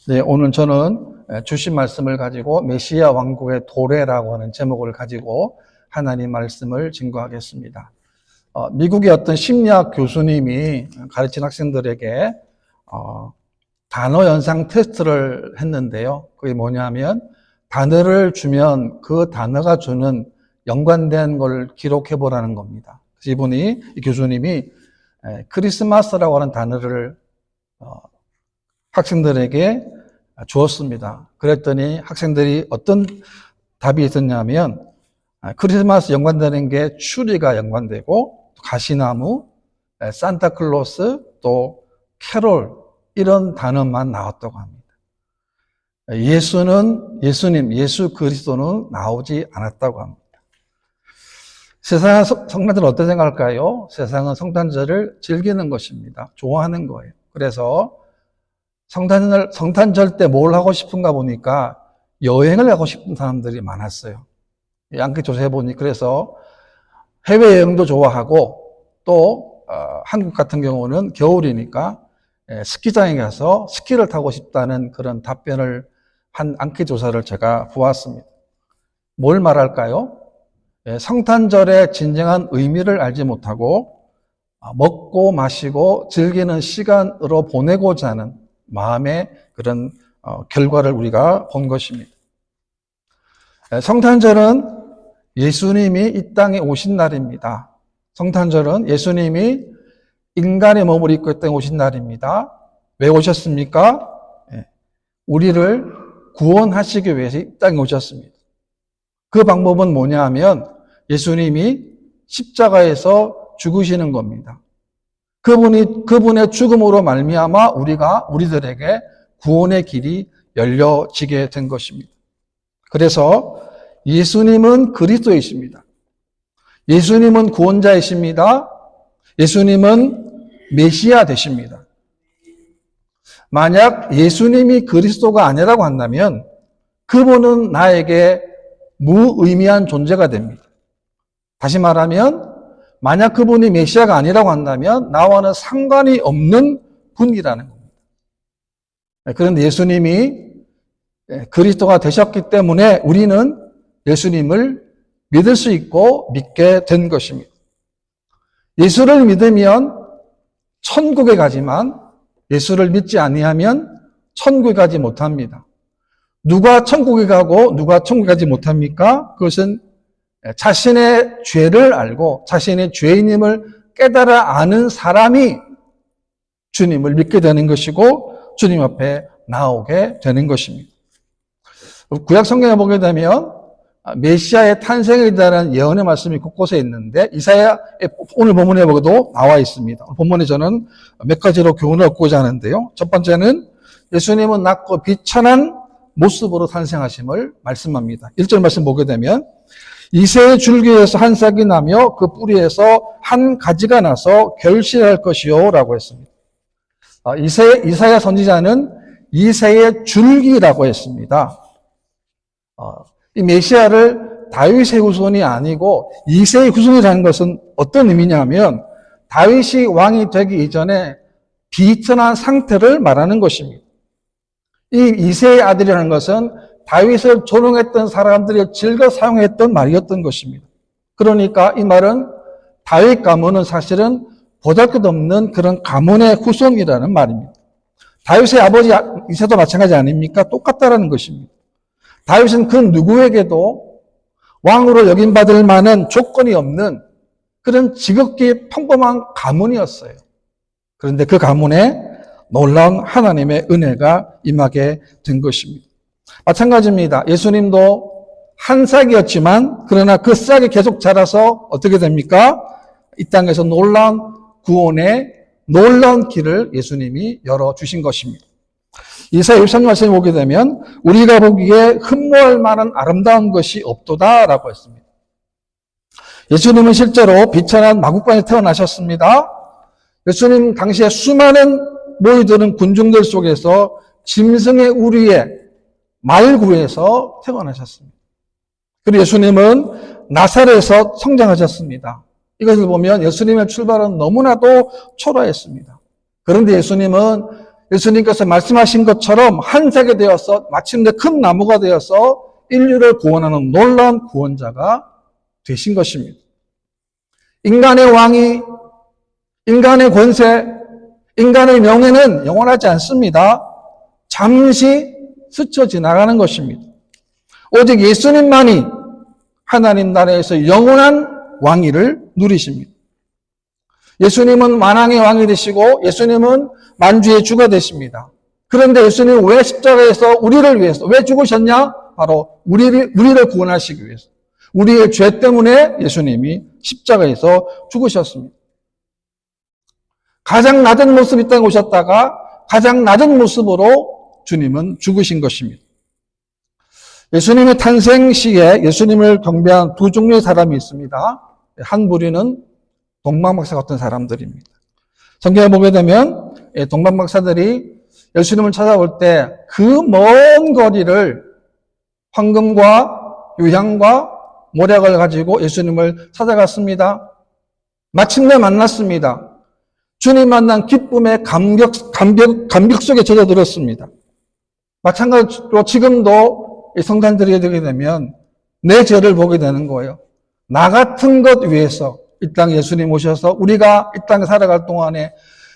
네, 오늘 저는 주신 말씀을 가지고 메시아 왕국의 도래라고 하는 제목을 가지고 하나님 말씀을 증거하겠습니다. 미국의 어떤 심리학 교수님이 가르친 학생들에게 단어 연상 테스트를 했는데요. 그게 뭐냐면 단어를 주면 그 단어가 주는 연관된 걸 기록해 보라는 겁니다. 그래서 이 교수님이 크리스마스라고 하는 단어를 학생들에게 주었습니다. 그랬더니 학생들이 어떤 답이 있었냐면 크리스마스 연관되는 게 추리가 연관되고 가시나무, 산타클로스, 또 캐롤 이런 단어만 나왔다고 합니다. 예수 그리스도는 나오지 않았다고 합니다. 세상의 성탄절은 어떤 생각할까요? 세상은 성탄절을 즐기는 것입니다. 좋아하는 거예요. 그래서 성탄절 때 뭘 하고 싶은가 보니까 여행을 하고 싶은 사람들이 많았어요. 앙켓 조사해보니 그래서 해외여행도 좋아하고 또 한국 같은 경우는 겨울이니까 스키장에 가서 스키를 타고 싶다는 그런 답변을 한 앙켓 조사를 제가 보았습니다. 뭘 말할까요? 성탄절의 진정한 의미를 알지 못하고 먹고 마시고 즐기는 시간으로 보내고자 하는 마음의 그런 결과를 우리가 본 것입니다. 성탄절은 예수님이 이 땅에 오신 날입니다. 성탄절은 예수님이 인간의 몸을 입고 이 땅에 오신 날입니다. 왜 오셨습니까? 우리를 구원하시기 위해서 이 땅에 오셨습니다. 그 방법은 뭐냐 하면 예수님이 십자가에서 죽으시는 겁니다. 그분의 죽음으로 말미암아 우리들에게 구원의 길이 열려지게 된 것입니다. 그래서 예수님은 그리스도이십니다. 예수님은 구원자이십니다. 예수님은 메시아 되십니다. 만약 예수님이 그리스도가 아니라고 한다면 그분은 나에게 무의미한 존재가 됩니다. 다시 말하면 만약 그분이 메시아가 아니라고 한다면 나와는 상관이 없는 분이라는 겁니다. 그런데 예수님이 그리스도가 되셨기 때문에 우리는 예수님을 믿을 수 있고 믿게 된 것입니다. 예수를 믿으면 천국에 가지만 예수를 믿지 아니하면 천국에 가지 못합니다. 누가 천국에 가고 누가 천국에 가지 못합니까? 그것은 자신의 죄를 알고 자신의 죄인임을 깨달아 아는 사람이 주님을 믿게 되는 것이고 주님 앞에 나오게 되는 것입니다. 구약 성경에 보게 되면 메시아의 탄생에 대한 예언의 말씀이 곳곳에 있는데 이사야의 오늘 본문에 보고도 나와 있습니다. 본문에 저는 몇 가지로 교훈을 얻고자 하는데요. 첫 번째는 예수님은 낮고 비천한 모습으로 탄생하심을 말씀합니다. 1절 말씀 보게 되면 이새의 줄기에서 한 싹이 나며 그 뿌리에서 한 가지가 나서 결실할 것이요 라고 했습니다. 이사야 선지자는 이새의 줄기라고 했습니다. 이 메시아를 다윗의 후손이 아니고 이새의 후손이라는 것은 어떤 의미냐면 다윗이 왕이 되기 이전에 비천한 상태를 말하는 것입니다. 이 이새의 아들이라는 것은 다윗을 존경했던 사람들이 즐겨 사용했던 말이었던 것입니다. 그러니까 이 말은 다윗 가문은 사실은 보잘것없는 그런 가문의 후손이라는 말입니다. 다윗의 아버지 이새도 마찬가지 아닙니까? 똑같다라는 것입니다. 다윗은 그 누구에게도 왕으로 여김받을 만한 조건이 없는 그런 지극히 평범한 가문이었어요. 그런데 그 가문에 놀라운 하나님의 은혜가 임하게 된 것입니다. 마찬가지입니다. 예수님도 한 싹이었지만 그러나 그 싹이 계속 자라서 어떻게 됩니까? 이 땅에서 놀라운 구원의 놀라운 길을 예수님이 열어주신 것입니다. 이사야 63년 말씀에 보게 되면 우리가 보기에 흠모할 만한 아름다운 것이 없도다라고 했습니다. 예수님은 실제로 비천한 마국간에 태어나셨습니다. 예수님 당시에 수많은 모이드는 군중들 속에서 짐승의 우리에 말구에서 태어나셨습니다. 그리고 예수님은 나사렛에서 성장하셨습니다. 이것을 보면 예수님의 출발은 너무나도 초라했습니다. 그런데 예수님은 예수님께서 말씀하신 것처럼 한색이 되어서 마침내 큰 나무가 되어서 인류를 구원하는 놀라운 구원자가 되신 것입니다. 인간의 왕위, 인간의 권세, 인간의 명예는 영원하지 않습니다. 잠시 스쳐 지나가는 것입니다. 오직 예수님만이 하나님 나라에서 영원한 왕위를 누리십니다. 예수님은 만왕의 왕이 되시고 예수님은 만주의 주가 되십니다. 그런데 예수님은 왜 십자가에서 우리를 위해서 왜 죽으셨냐? 바로 우리를 구원하시기 위해서. 우리의 죄 때문에 예수님이 십자가에서 죽으셨습니다. 가장 낮은 모습 이 땅에 오셨다가 가장 낮은 모습으로 주님은 죽으신 것입니다. 예수님의 탄생 시에 예수님을 경배한 두 종류의 사람이 있습니다. 한 부류는 동방박사 같은 사람들입니다. 성경에 보게 되면 동방박사들이 예수님을 찾아올 때 그 먼 거리를 황금과 유향과 모략을 가지고 예수님을 찾아갔습니다. 마침내 만났습니다. 주님 만난 기쁨의 감격 속에 젖어들었습니다. 마찬가지로 지금도 성탄절이 되게 되면 내 죄를 보게 되는 거예요. 나 같은 것 위해서 이 땅에 예수님 오셔서 우리가 이 땅에 살아갈 동안에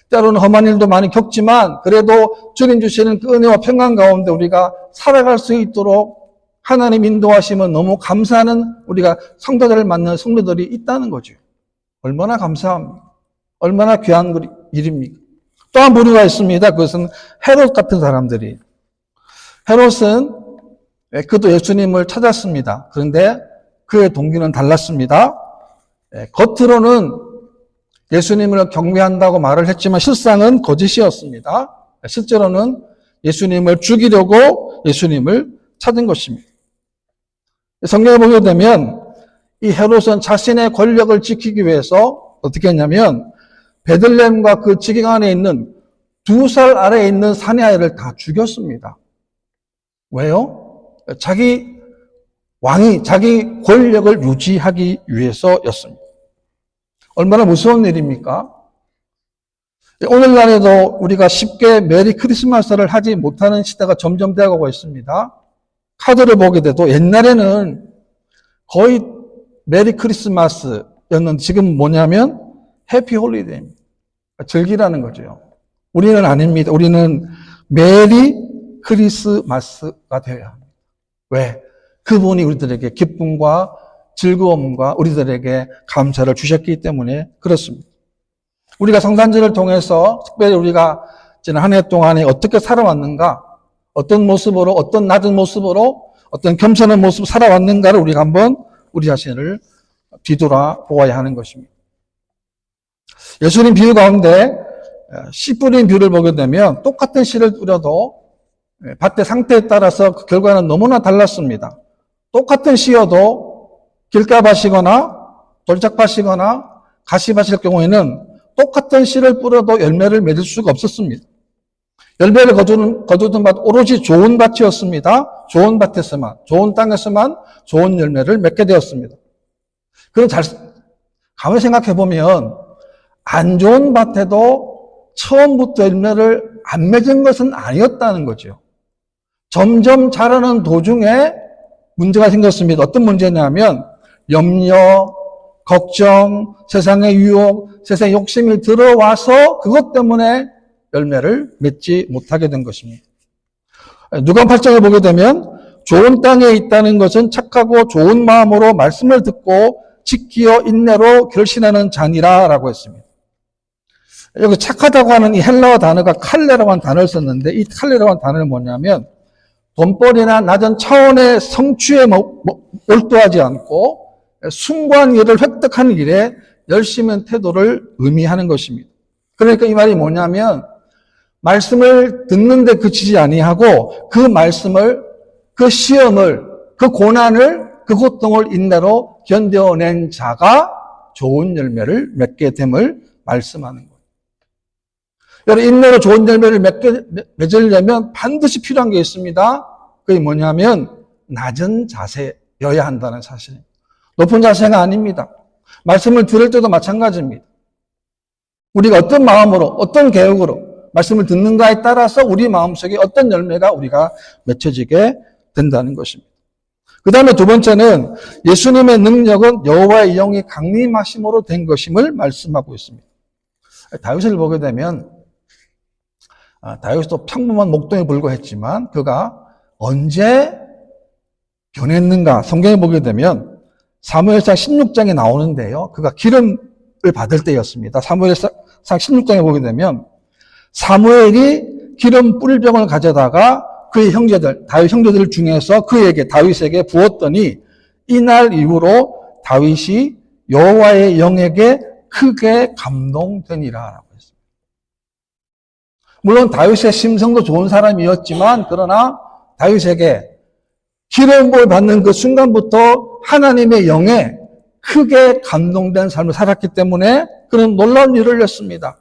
때로는 험한 일도 많이 겪지만 그래도 주님 주시는 그 은혜와 평강 가운데 우리가 살아갈 수 있도록 하나님 인도하시면 너무 감사하는 우리가 성도들을 만나는 성도들이 있다는 거죠. 얼마나 감사합니까? 얼마나 귀한 일입니까? 또 한 부류가 있습니다. 그것은 헤롯 같은 사람들이. 헤롯은 그도 예수님을 찾았습니다. 그런데 그의 동기는 달랐습니다. 겉으로는 예수님을 경배한다고 말을 했지만 실상은 거짓이었습니다. 실제로는 예수님을 죽이려고 예수님을 찾은 것입니다. 성경에 보게 되면 이 헤롯은 자신의 권력을 지키기 위해서 어떻게 했냐면 베들레헴과 그 지경안에 있는 2살 아래에 있는 사내 아이를 다 죽였습니다. 왜요? 자기 왕이 자기 권력을 유지하기 위해서였습니다. 얼마나 무서운 일입니까? 오늘날에도 우리가 쉽게 메리 크리스마스를 하지 못하는 시대가 점점 되어가고 있습니다. 카드를 보게 돼도 옛날에는 거의 메리 크리스마스였는데 지금 뭐냐면 해피 홀리데이입니다. 즐기라는 거죠. 우리는 아닙니다. 우리는 메리 크리스마스가 되어야 합니다. 왜? 그분이 우리들에게 기쁨과 즐거움과 우리들에게 감사를 주셨기 때문에 그렇습니다. 우리가 성탄절을 통해서 특별히 우리가 지난 한 해 동안에 어떻게 살아왔는가, 어떤 모습으로, 어떤 낮은 모습으로, 어떤 겸손한 모습으로 살아왔는가를 우리가 한번 우리 자신을 뒤돌아보아야 하는 것입니다. 예수님 비유 가운데 씨 뿌린 비유를 보게 되면 똑같은 씨를 뿌려도 밭의 상태에 따라서 그 결과는 너무나 달랐습니다. 똑같은 씨여도 길가밭이거나 돌짝밭이거나 가시밭일 경우에는 똑같은 씨를 뿌려도 열매를 맺을 수가 없었습니다. 열매를 거두던 밭 오로지 좋은 밭이었습니다. 좋은 밭에서만, 좋은 땅에서만 좋은 열매를 맺게 되었습니다. 그럼 가만히 생각해 보면 안 좋은 밭에도 처음부터 열매를 안 맺은 것은 아니었다는 거죠. 점점 자라는 도중에 문제가 생겼습니다. 어떤 문제냐면 염려, 걱정, 세상의 유혹, 세상의 욕심이 들어와서 그것 때문에 열매를 맺지 못하게 된 것입니다. 누가 8장에 보게 되면 좋은 땅에 있다는 것은 착하고 좋은 마음으로 말씀을 듣고 지키어 인내로 결신하는 자니라 라고 했습니다. 여기 착하다고 하는 이 헬라어 단어가 칼레라고 하는 단어를 썼는데 이 칼레라고 하는 단어는 뭐냐면 돈벌이나 낮은 차원의 성취에 몰두하지 않고 숭고한 일을 획득하는 일에 열심한 태도를 의미하는 것입니다. 그러니까 이 말이 뭐냐면 말씀을 듣는데 그치지 아니하고 그 말씀을, 그 시험을, 그 고난을, 그 고통을 인내로 견뎌낸 자가 좋은 열매를 맺게 됨을 말씀하는 거예요. 여러분, 인내로 좋은 열매를 맺으려면 반드시 필요한 게 있습니다. 그게 뭐냐면 낮은 자세여야 한다는 사실입니다. 높은 자세가 아닙니다. 말씀을 들을 때도 마찬가지입니다. 우리가 어떤 마음으로, 어떤 계획으로, 말씀을 듣는가에 따라서 우리 마음속에 어떤 열매가 우리가 맺혀지게 된다는 것입니다. 그 다음에 두 번째는 예수님의 능력은 여호와의 영이 강림하심으로 된 것임을 말씀하고 있습니다. 다윗을 보게 되면 다윗도 평범한 목동에 불과했지만 그가 언제 변했는가 성경에 보게 되면 사무엘상 16장에 나오는데요. 그가 기름을 받을 때였습니다. 사무엘상 16장에 보게 되면 사무엘이 기름 뿔병을 가져다가 그의 형제들, 다윗 형제들 중에서 다윗에게 부었더니 이날 이후로 다윗이 여호와의 영에게 크게 감동되니라라고 했습니다. 물론 다윗의 심성도 좋은 사람이었지만 그러나 다윗에게 기름을 받는 그 순간부터 하나님의 영에 크게 감동된 삶을 살았기 때문에 그는 놀라운 일을 했습니다.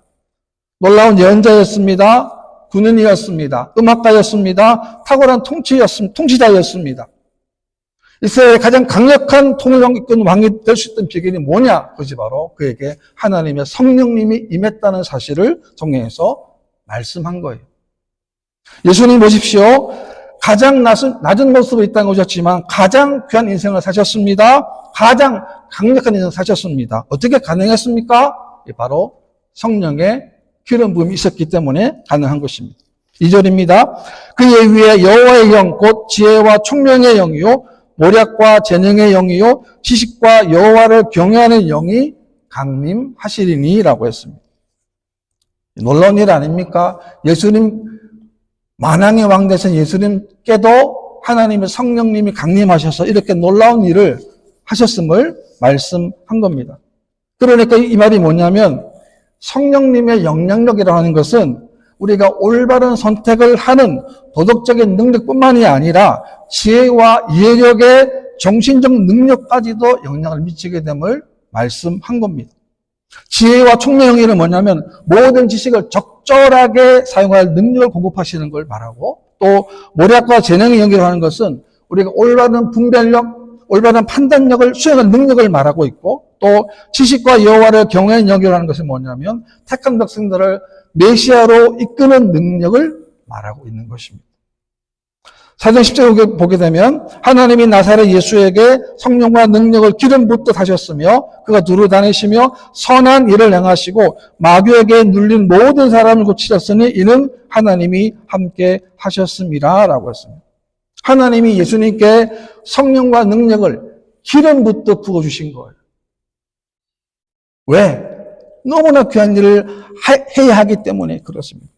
놀라운 예언자였습니다. 군인이었습니다. 음악가였습니다. 탁월한 통치자였습니다. 이스라엘의 가장 강력한 통일을 이끄는 왕이 될 수 있던 비결이 뭐냐? 그것이 바로 그에게 하나님의 성령님이 임했다는 사실을 성경에서 말씀한 거예요. 예수님 보십시오. 가장 낮은 모습으로 이 땅에 오셨지만 가장 귀한 인생을 사셨습니다. 가장 강력한 인생을 사셨습니다. 어떻게 가능했습니까? 바로 성령의 기름 부음이 있었기 때문에 가능한 것입니다. 2절입니다. 그의 위에 여호와의 영 곧 지혜와 총명의 영이요 모략과 재능의 영이요 지식과 여호와를 경외하는 영이 강림하시리니라고 했습니다. 놀라운 일 아닙니까? 예수님 만왕의 왕 되신 예수님께도 하나님의 성령님이 강림하셔서 이렇게 놀라운 일을 하셨음을 말씀한 겁니다. 그러니까 이 말이 뭐냐면 성령님의 영향력이라고 하는 것은 우리가 올바른 선택을 하는 도덕적인 능력뿐만이 아니라 지혜와 이해력의 정신적 능력까지도 영향을 미치게 됨을 말씀한 겁니다. 지혜와 총명형이는 뭐냐면 모든 지식을 적절하게 사용할 능력을 공급하시는 걸 말하고 또 모략과 재능의 영이라고 하는 것은 우리가 올바른 분별력, 올바른 판단력을 수행할 능력을 말하고 있고 또 지식과 여호와를 경외하는 영이라는 것은 뭐냐면 택한 백성들을 메시아로 이끄는 능력을 말하고 있는 것입니다. 사전 10절을 보게 되면 하나님이 나사렛 예수에게 성령과 능력을 기름 붓듯 하셨으며 그가 두루 다니시며 선한 일을 행하시고 마귀에게 눌린 모든 사람을 고치셨으니 이는 하나님이 함께 하셨음이라 라고 했습니다. 하나님이 예수님께 성령과 능력을 기름 붓듯 부어주신 거예요. 왜? 너무나 귀한 일을 해야 하기 때문에 그렇습니다.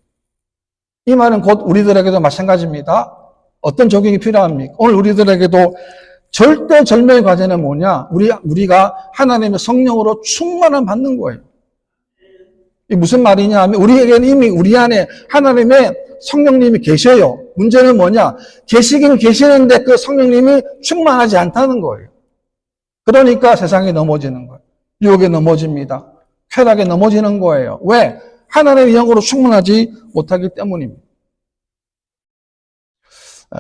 이 말은 곧 우리들에게도 마찬가지입니다. 어떤 적용이 필요합니까? 오늘 우리들에게도 절대절명의 과제는 뭐냐? 우리가 하나님의 성령으로 충만함 받는 거예요. 이게 무슨 말이냐 하면 우리에게는 이미 우리 안에 하나님의 성령님이 계셔요. 문제는 뭐냐? 계시긴 계시는데 그 성령님이 충만하지 않다는 거예요. 그러니까 세상에 넘어지는 거예요. 유혹에 넘어집니다. 쾌락에 넘어지는 거예요. 왜? 하나님의 영으로 충만하지 못하기 때문입니다.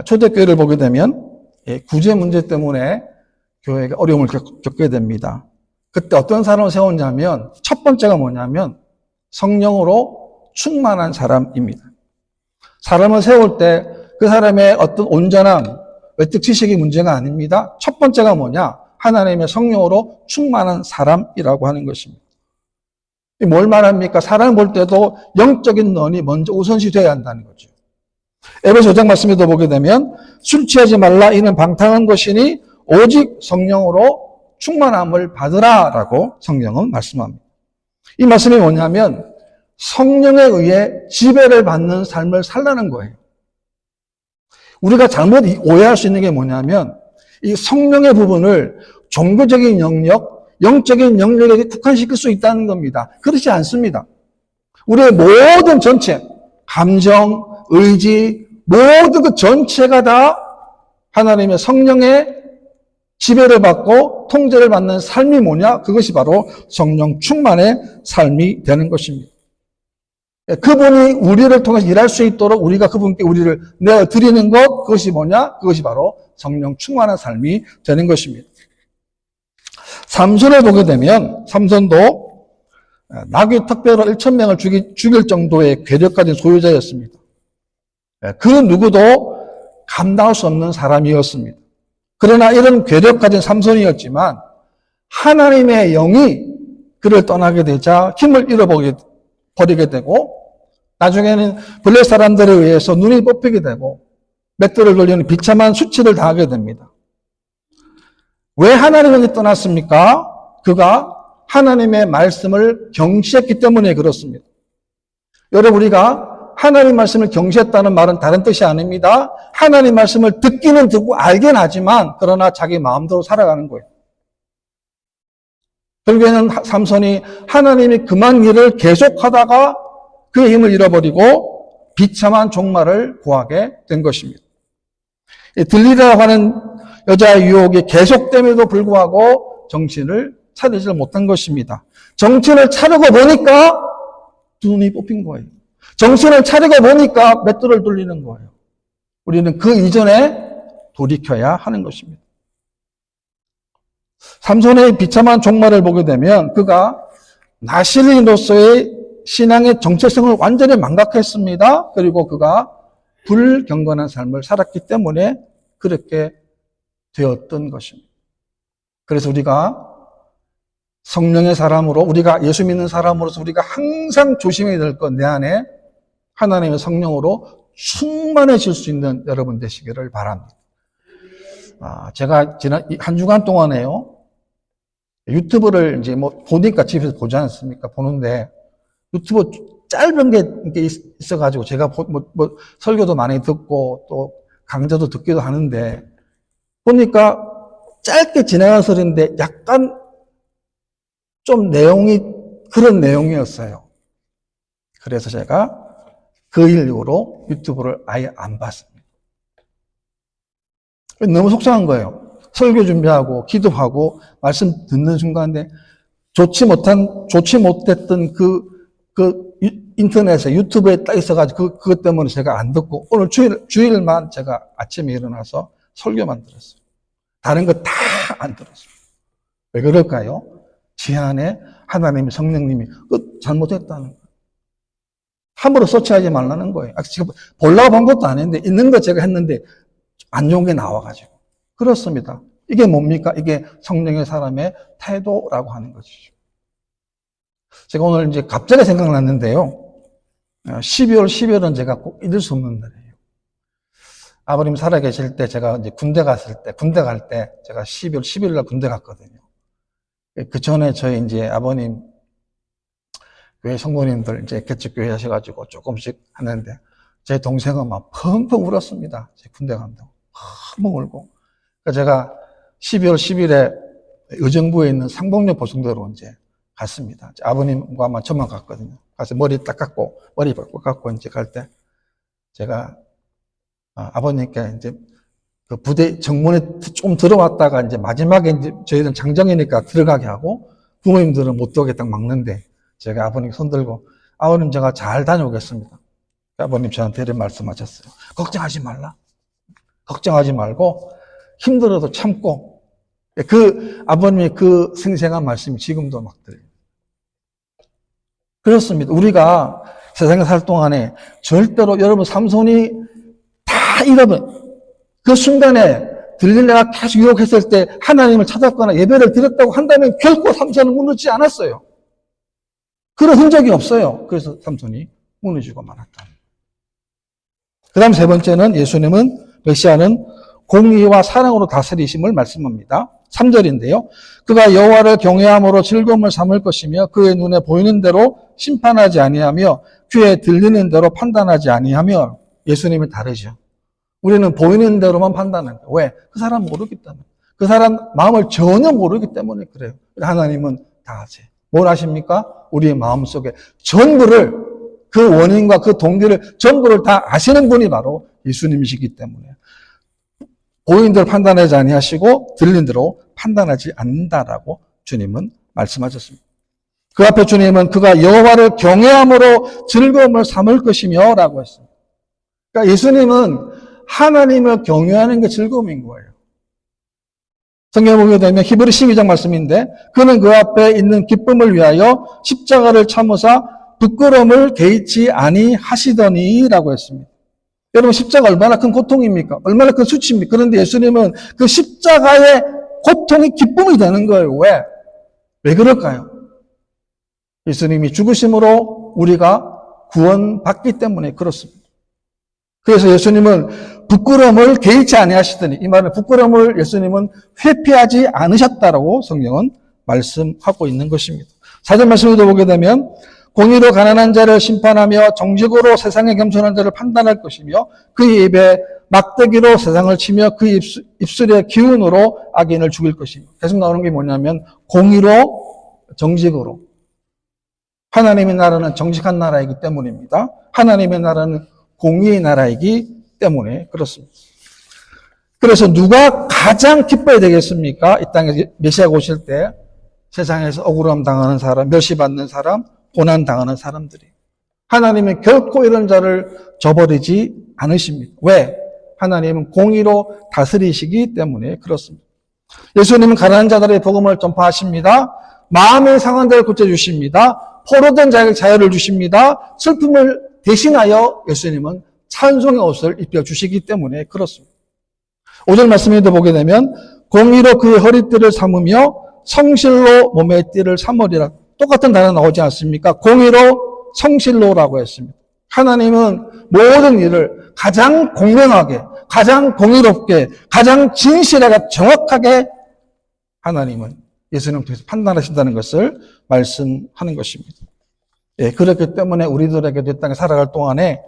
초대교회를 보게 되면 구제 문제 때문에 교회가 어려움을 겪게 됩니다. 그때 어떤 사람을 세웠냐면 첫 번째가 뭐냐면 성령으로 충만한 사람입니다. 사람을 세울 때 그 사람의 어떤 온전함, 외적 지식이 문제가 아닙니다. 첫 번째가 뭐냐? 하나님의 성령으로 충만한 사람이라고 하는 것입니다. 뭘 말합니까? 사람을 볼 때도 영적인 논이 먼저 우선시 되어야 한다는 거죠. 에베소 5장 말씀에도 보게 되면 술 취하지 말라 이는 방탕한 것이니 오직 성령으로 충만함을 받으라라고 성경은 말씀합니다. 이 말씀이 뭐냐면 성령에 의해 지배를 받는 삶을 살라는 거예요. 우리가 잘못 오해할 수 있는 게 뭐냐면 이 성령의 부분을 종교적인 영역, 영적인 영역에 국한시킬 수 있다는 겁니다. 그렇지 않습니다. 우리의 모든 전체, 감정, 의지, 모든 그 전체가 다 하나님의 성령의 지배를 받고 통제를 받는 삶이 뭐냐? 그것이 바로 성령 충만의 삶이 되는 것입니다. 그분이 우리를 통해서 일할 수 있도록 우리가 그분께 우리를 내어드리는 것, 그것이 뭐냐? 그것이 바로 성령 충만한 삶이 되는 것입니다. 삼손을 보게 되면 삼손도 나귀 특별로 1,000명을 죽일 정도의 괴력 가진 소유자였습니다. 그 누구도 감당할 수 없는 사람이었습니다. 그러나 이런 괴력 가진 삼손이었지만 하나님의 영이 그를 떠나게 되자 힘을 잃어버리게 되고 나중에는 블레 사람들에 의해서 눈이 뽑히게 되고 맷돌을 돌리는 비참한 수치를 당하게 됩니다. 왜 하나님의 영이 떠났습니까? 그가 하나님의 말씀을 경시했기 때문에 그렇습니다. 여러분, 우리가 하나님 말씀을 경시했다는 말은 다른 뜻이 아닙니다. 하나님 말씀을 듣기는 듣고 알긴 하지만 그러나 자기 마음대로 살아가는 거예요. 결국에는 삼손이 하나님이 금한 일을 계속하다가 그의 힘을 잃어버리고 비참한 종말을 구하게 된 것입니다. 들리라고 하는 여자의 유혹이 계속됨에도 불구하고 정신을 차리지 못한 것입니다. 정신을 차리고 보니까 두 눈이 뽑힌 거예요. 정신을 차리고 보니까 맷돌을 돌리는 거예요. 우리는 그 이전에 돌이켜야 하는 것입니다. 삼손의 비참한 종말을 보게 되면 그가 나실인으로서의 신앙의 정체성을 완전히 망각했습니다. 그리고 그가 불경건한 삶을 살았기 때문에 그렇게 되었던 것입니다. 그래서 우리가 성령의 사람으로, 우리가 예수 믿는 사람으로서 우리가 항상 조심해야 될 것, 내 안에 하나님의 성령으로 충만해질 수 있는 여러분 되시기를 바랍니다. 제가 지난 한 주간 동안에요, 유튜브를 이제 보니까 집에서 보지 않습니까? 보는데, 유튜브 짧은 게 있어가지고 제가 설교도 많이 듣고 또 강좌도 듣기도 하는데, 보니까 짧게 지나간 설인데 약간 좀 내용이 그런 내용이었어요. 그래서 제가 그 이후로 유튜브를 아예 안 봤습니다. 너무 속상한 거예요. 설교 준비하고 기도하고 말씀 듣는 순간에 좋지 못했던 그 인터넷에 유튜브에 딱 있어가지고 그것 때문에 제가 안 듣고 오늘 주일만 제가 아침에 일어나서 설교만 들었어요. 다른 거 다 안 들었어요. 왜 그럴까요? 제 안에 하나님의 성령님이 잘못했다는 거예요. 함부로 서치하지 말라는 거예요. 지금 보려고 본 것도 아닌데 있는 거 제가 했는데 안 좋은 게 나와가지고. 그렇습니다. 이게 뭡니까? 이게 성령의 사람의 태도라고 하는 것이죠. 제가 오늘 이제 갑자기 생각났는데요. 12월은 제가 꼭 잊을 수 없는 날이에요. 아버님 살아계실 때 제가 이제 군대 갈 때 제가 12월 11일 날 군대 갔거든요. 그 전에 저희 이제 아버님 교회 성도님들 이제 개척교회 하셔가지고 조금씩 하는데 제 동생은 막 펑펑 울었습니다. 제 군대 간다고. 펑펑 울고. 그래서 제가 12월 10일에 의정부에 있는 상봉역 보성대로 이제 갔습니다. 아버님과 저만 갔거든요. 가서 머리 딱 깎고, 머리 깎고 이제 갈 때 제가 아버님께 이제 그 부대 정문에 좀 들어왔다가 이제 마지막에 이제 저희는 장정이니까 들어가게 하고 부모님들은 못 들어오게 딱 막는데 제가 아버님 손 들고 아버님 제가 잘 다녀오겠습니다. 아버님 저한테 이런 말씀하셨어요. 걱정하지 말라. 걱정하지 말고 힘들어도 참고 그 아버님의 그 생생한 말씀이 지금도 막 들려요. 그렇습니다. 우리가 세상에 살 동안에 절대로 여러분 삼손이 다 잃어버린 그 순간에 들릴레가 계속 유혹했을 때 하나님을 찾았거나 예배를 드렸다고 한다면 결코 삼손은 무너지지 않았어요. 그런 흔적이 없어요. 그래서 삼손이 무너지고 말았다. 그 다음 세 번째는 예수님은 메시아는 공의와 사랑으로 다스리심을 말씀합니다. 3절인데요. 그가 여호와를 경외함으로 즐거움을 삼을 것이며 그의 눈에 보이는 대로 심판하지 아니하며 귀에 들리는 대로 판단하지 아니하며 예수님이 다르죠. 우리는 보이는 대로만 판단해요. 왜? 그 사람 모르기 때문에. 그 사람 마음을 전혀 모르기 때문에 그래요. 하나님은 다 아세요. 뭘 아십니까? 우리의 마음속에 전부를 그 원인과 그 동기를 전부를 다 아시는 분이 바로 예수님이시기 때문에 보이는 대로 판단하지 아니하시고 들리는 대로 판단하지 않는다라고 주님은 말씀하셨습니다. 그 앞에 주님은 그가 여호와를 경외함으로 즐거움을 삼을 것이며 라고 했습니다. 그러니까 예수님은 하나님을 경외하는 게 즐거움인 거예요. 성경에 보게 되면 히브리 12장 말씀인데 그는 그 앞에 있는 기쁨을 위하여 십자가를 참으사 부끄러움을 개의치 아니하시더니라고 했습니다. 여러분 십자가 얼마나 큰 고통입니까? 얼마나 큰 수치입니까? 그런데 예수님은 그 십자가의 고통이 기쁨이 되는 거예요. 왜? 왜 그럴까요? 예수님이 죽으심으로 우리가 구원받기 때문에 그렇습니다. 그래서 예수님은 부끄러움을 개의치 아니하시더니 이 말은 부끄러움을 예수님은 회피하지 않으셨다라고 성경은 말씀하고 있는 것입니다. 4절 말씀에도 보게 되면 공의로 가난한 자를 심판하며 정직으로 세상에 겸손한 자를 판단할 것이며 그 입에 막대기로 세상을 치며 그 입술의 기운으로 악인을 죽일 것이며 계속 나오는 게 뭐냐면 공의로 정직으로 하나님의 나라는 정직한 나라이기 때문입니다. 하나님의 나라는 공의의 나라이기 때문에 그렇습니다. 그래서 누가 가장 기뻐야 되겠습니까? 이 땅에 메시아가 오실 때 세상에서 억울함 당하는 사람, 멸시받는 사람, 고난 당하는 사람들이. 하나님은 결코 이런 자를 저버리지 않으십니다. 왜? 하나님은 공의로 다스리시기 때문에 그렇습니다. 예수님은 가난한 자들의 복음을 전파하십니다. 마음이 상한 자를 고쳐주십니다. 포로된 자에게 자유를 주십니다. 슬픔을 대신하여 예수님은 찬송의 옷을 입혀주시기 때문에 그렇습니다. 5절 말씀에도 보게 되면 공의로 그의 허리띠를 삼으며 성실로 몸의 띠를 삼으리라. 똑같은 단어 나오지 않습니까? 공의로 성실로라고 했습니다. 하나님은 모든 일을 가장 공평하게, 가장 공의롭게, 가장 진실하게, 정확하게 하나님은 예수님을 통해서 판단하신다는 것을 말씀하는 것입니다. 예, 그렇기 때문에 우리들에게도 이 땅에 살아갈 동안에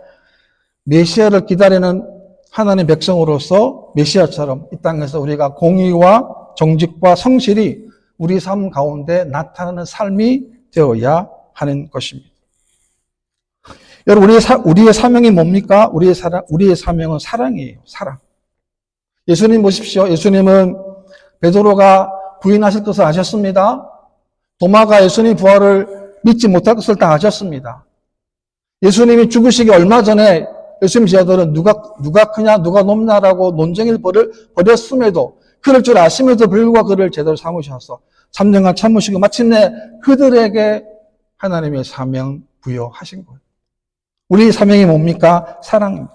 메시아를 기다리는 하나님의 백성으로서 메시아처럼 이 땅에서 우리가 공의와 정직과 성실이 우리 삶 가운데 나타나는 삶이 되어야 하는 것입니다. 여러분, 우리의 사명이 뭡니까? 우리의 사명은 사랑이에요. 사랑. 예수님 보십시오. 예수님은 베드로가 부인하실 것을 아셨습니다. 도마가 예수님 부활을 믿지 못할 것을 다 아셨습니다. 예수님이 죽으시기 얼마 전에 예수님 제자들은 누가 크냐, 누가 높냐라고 논쟁을 벌였음에도 그럴 줄 아심에도 불구하고 그를 제대로 삼으셔서 3년간 참으시고 마침내 그들에게 하나님의 사명 부여하신 거예요. 우리 사명이 뭡니까? 사랑입니다.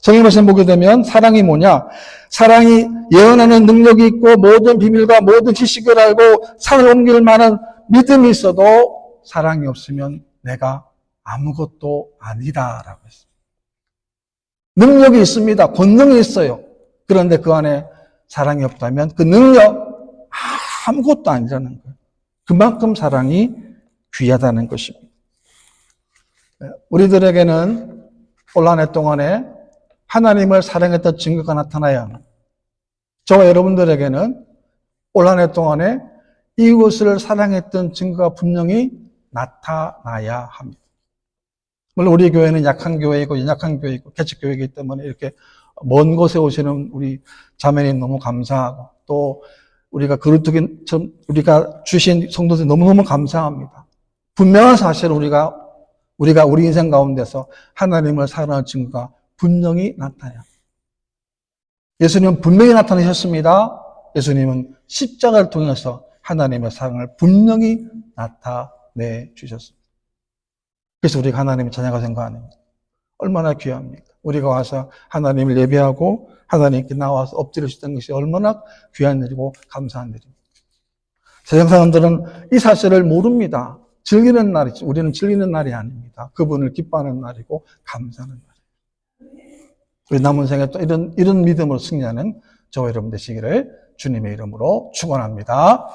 성경 말씀 보게 되면 사랑이 뭐냐? 사랑이 예언하는 능력이 있고 모든 비밀과 모든 지식을 알고 산을 옮길 만한 믿음이 있어도 사랑이 없으면 내가 아무것도 아니다라고 했습니다. 능력이 있습니다. 권능이 있어요. 그런데 그 안에 사랑이 없다면 그 능력 아무것도 아니라는 거예요. 그만큼 사랑이 귀하다는 것입니다. 우리들에게는 올 한 해 동안에 하나님을 사랑했던 증거가 나타나야 합니다. 저와 여러분들에게는 올 한 해 동안에 이웃을 사랑했던 증거가 분명히 나타나야 합니다. 물론 우리 교회는 약한 교회이고 연약한 교회이고 개척교회이기 때문에 이렇게 먼 곳에 오시는 우리 자매님 너무 감사하고 또 우리가 그릇두기처럼 우리가 주신 성도들 너무너무 감사합니다. 분명한 사실은 우리가 우리 인생 가운데서 하나님을 사랑하는 증거가 분명히 나타나요. 예수님은 분명히 나타내셨습니다. 예수님은 십자가를 통해서 하나님의 사랑을 분명히 나타내 주셨습니다. 그래서 우리가 하나님의 자녀가 된 거 아닙니까? 얼마나 귀합니까? 우리가 와서 하나님을 예배하고 하나님께 나와서 엎드려 주던 것이 얼마나 귀한 일이고 감사한 일입니다. 세상 사람들은 이 사실을 모릅니다. 즐기는 날이지 우리는 즐기는 날이 아닙니다. 그분을 기뻐하는 날이고 감사하는 날이에요. 우리 남은 생에 또 이런 믿음으로 승리하는 저와 여러분 되시기를 주님의 이름으로 축원합니다.